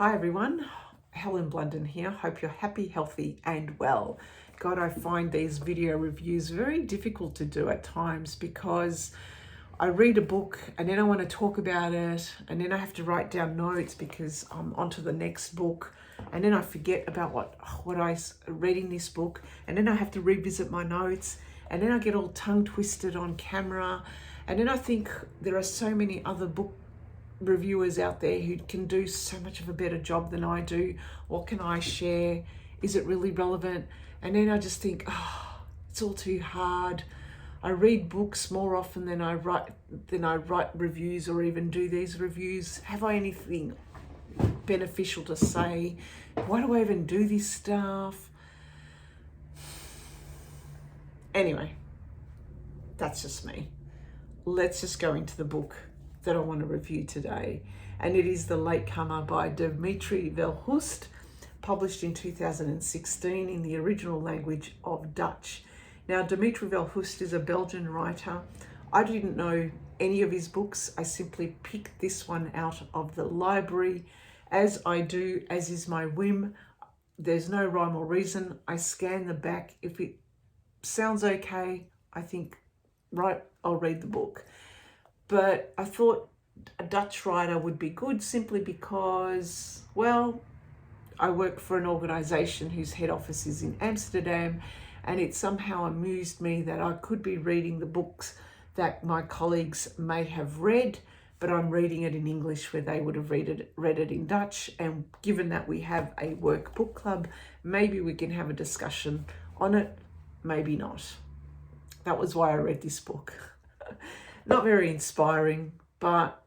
Hi everyone, Helen Blunden here. Hope you're happy, healthy and well. God, I find these video reviews very difficult to do at times because I read a book and then I want to talk about it and then I have to write down notes because I'm onto the next book, and then I forget about what I read in this book, and then I have to revisit my notes, and then I get all tongue twisted on camera, and then I think there are so many other book reviewers out there who can do so much of a better job than I do. What can I share? Is it really relevant? And then I just think, it's all too hard. I read books more often than I write reviews or even do these reviews. Have I anything beneficial to say? Why do I even do this stuff? Anyway, that's just me. Let's just go into the book that I want to review today, and it is The Latecomer by Dimitri Verhulst, published in 2016 in the original language of Dutch. Now, Dimitri Verhulst is a Belgian writer. I didn't know any of his books. I simply picked this one out of the library, as I do, as is my whim. There's no rhyme or reason. I scan the back. If it sounds okay, I think, right, I'll read the book. But I thought a Dutch writer would be good simply because, well, I work for an organisation whose head office is in Amsterdam, and it somehow amused me that I could be reading the books that my colleagues may have read, but I'm reading it in English where they would have read it in Dutch. And given that we have a work book club, maybe we can have a discussion on it, maybe not. That was why I read this book. Not very inspiring, but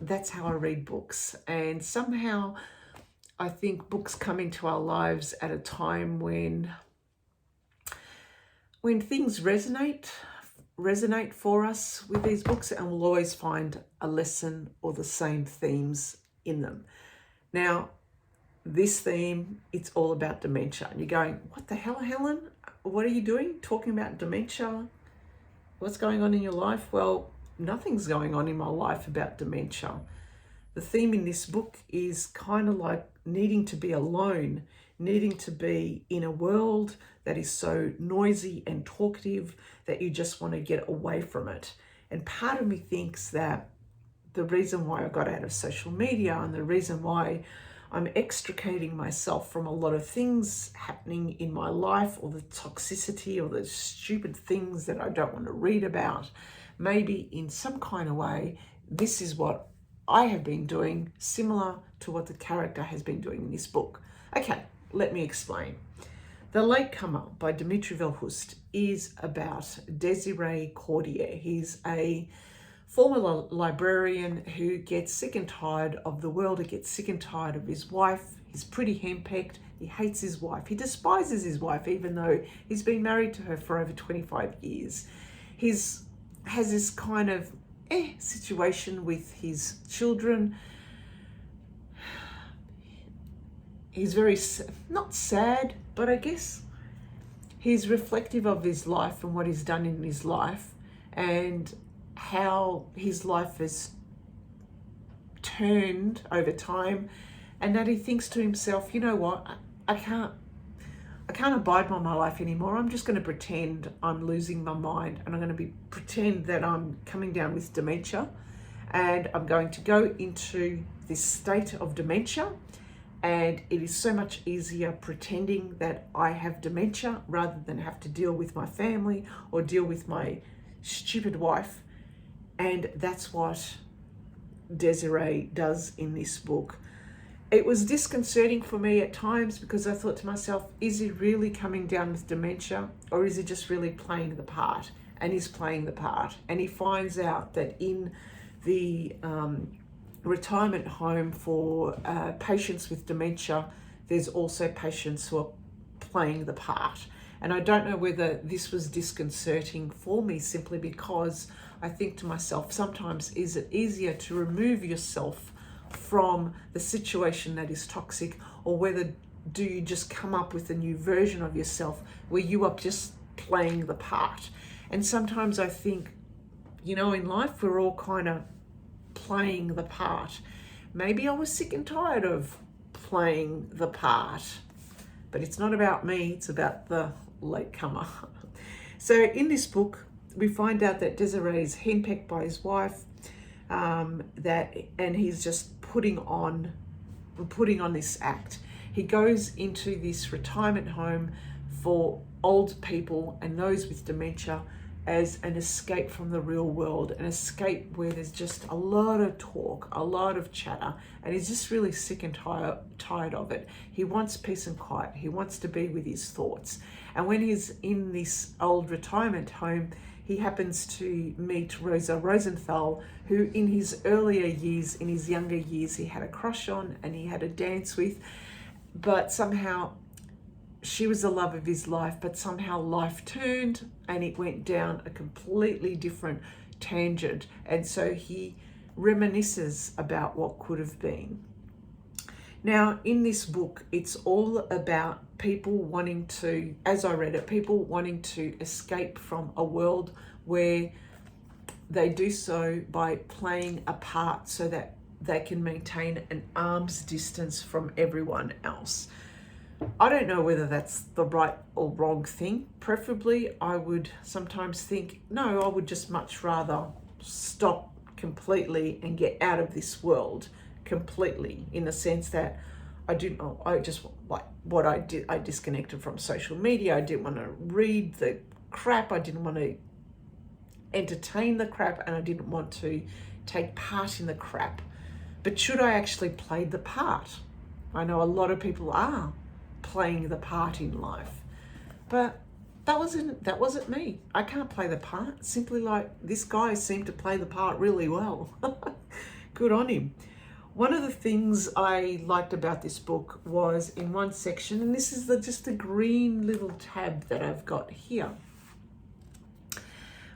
that's how I read books. And somehow I think books come into our lives at a time when things resonate for us with these books, and we'll always find a lesson or the same themes in them. Now, this theme, it's all about dementia. And you're going, what the hell, Helen? What are you doing talking about dementia? What's going on in your life? Well, nothing's going on in my life about dementia. The theme in this book is kind of like needing to be alone, needing to be in a world that is so noisy and talkative that you just want to get away from it. And part of me thinks that the reason why I got out of social media and the reason why I'm extricating myself from a lot of things happening in my life, or the toxicity or the stupid things that I don't want to read about, maybe in some kind of way, this is what I have been doing, similar to what the character has been doing in this book. Okay, let me explain. The Latecomer by Dimitri Verhulst is about Désiré Cordier. He's a former librarian who gets sick and tired of the world. He gets sick and tired of his wife. He's pretty henpecked. He hates his wife. He despises his wife, even though he's been married to her for over 25 years. He has this kind of situation with his children. He's very, not sad, but I guess he's reflective of his life and what he's done in his life, and how his life has turned over time, and that he thinks to himself, you know what, I can't abide by my life anymore. I'm just going to pretend I'm losing my mind, and I'm going to pretend that I'm coming down with dementia, and I'm going to go into this state of dementia. And it is so much easier pretending that I have dementia rather than have to deal with my family or deal with my stupid wife. And that's what Désiré does in this book. It was disconcerting for me at times because I thought to myself, is he really coming down with dementia, or is he just really playing the part? And he's playing the part. And he finds out that in the retirement home for patients with dementia, there's also patients who are playing the part. And I don't know whether this was disconcerting for me simply because I think to myself, sometimes is it easier to remove yourself from the situation that is toxic, or whether do you just come up with a new version of yourself where you are just playing the part? And sometimes I think, in life we're all kind of playing the part. Maybe I was sick and tired of playing the part, but it's not about me, it's about the latecomer. So in this book, we find out that Desiree is henpecked by his wife, and he's just putting on this act. He goes into this retirement home for old people and those with dementia as an escape from the real world, an escape where there's just a lot of talk, a lot of chatter, and he's just really sick and tired of it. He wants peace and quiet. He wants to be with his thoughts. And when he's in this old retirement home, he happens to meet Rosa Rosenthal, who in his earlier years, in his younger years, he had a crush on and he had a dance with, but somehow she was the love of his life, but somehow life turned and it went down a completely different tangent. And so he reminisces about what could have been. Now, in this book, it's all about people wanting to, as I read it, people wanting to escape from a world where they do so by playing a part so that they can maintain an arm's distance from everyone else. I don't know whether that's the right or wrong thing. Preferably, I would sometimes think, no, I would just much rather stop completely and get out of this world completely, in the sense that I just like what I did. I disconnected from social media. I didn't want to read the crap. I didn't want to entertain the crap, and I didn't want to take part in the crap. But should I actually play the part? I know a lot of people are playing the part in life, but that wasn't me. I can't play the part. Simply like this guy seemed to play the part really well. Good on him. One of the things I liked about this book was in one section, and this is just a green little tab that I've got here,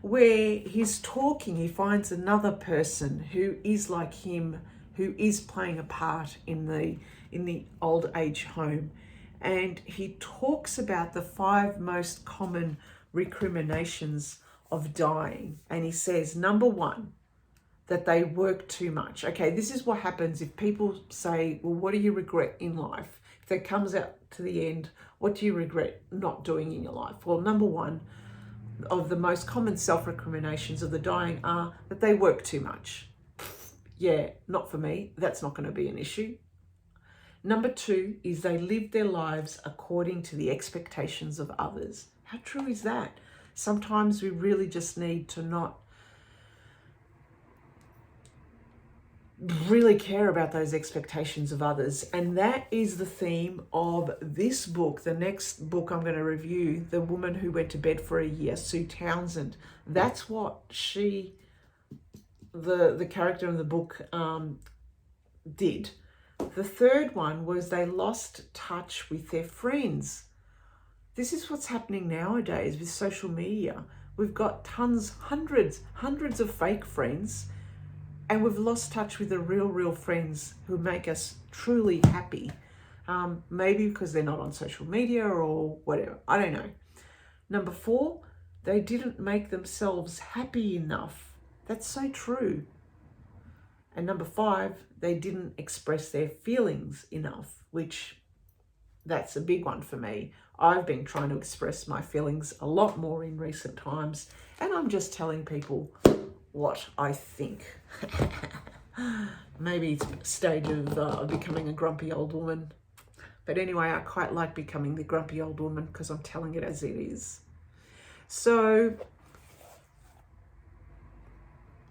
where he's talking, he finds another person who is like him, who is playing a part in the old age home. And he talks about the 5 most common recriminations of dying. And he says, number 1, that they work too much. Okay, this is what happens if people say, well, what do you regret in life? If it comes out to the end, what do you regret not doing in your life? Well, number 1 of the most common self-recriminations of the dying are that they work too much. Yeah, not for me. That's not going to be an issue. Number 2 is they live their lives according to the expectations of others. How true is that? Sometimes we really just need to not really care about those expectations of others. And that is the theme of this book. The next book I'm going to review, The Woman Who Went to Bed for a Year, Sue Townsend. That's what the character in the book did. The third one was they lost touch with their friends. This is what's happening nowadays with social media. We've got hundreds of fake friends, and we've lost touch with the real friends who make us truly happy. Maybe because they're not on social media or whatever. I don't know. Number 4, they didn't make themselves happy enough. That's so true. And number 5, they didn't express their feelings enough, which that's a big one for me. I've been trying to express my feelings a lot more in recent times, and I'm just telling people what I think. Maybe it's a stage of becoming a grumpy old woman. But anyway, I quite like becoming the grumpy old woman because I'm telling it as it is. So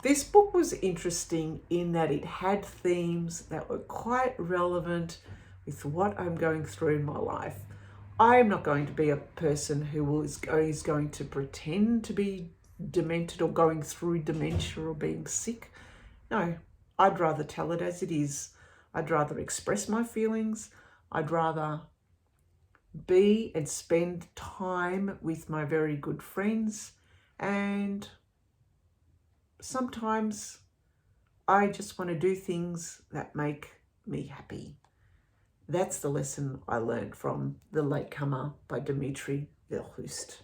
this book was interesting in that it had themes that were quite relevant with what I'm going through in my life. I'm not going to be a person who is going to pretend to be demented or going through dementia or being sick. No, I'd rather tell it as it is. I'd rather express my feelings. I'd rather be and spend time with my very good friends, and sometimes I just want to do things that make me happy. That's the lesson I learned from The Latecomer by Dimitri Verhulst.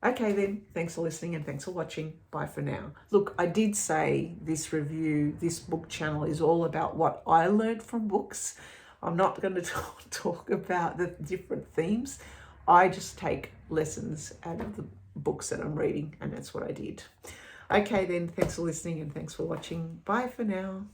Okay then, thanks for listening and thanks for watching. Bye for now. Look, I did say this review, this book channel is all about what I learned from books. I'm not going to talk about the different themes. I just take lessons out of the books that I'm reading, and that's what I did. Okay then, thanks for listening and thanks for watching. Bye for now.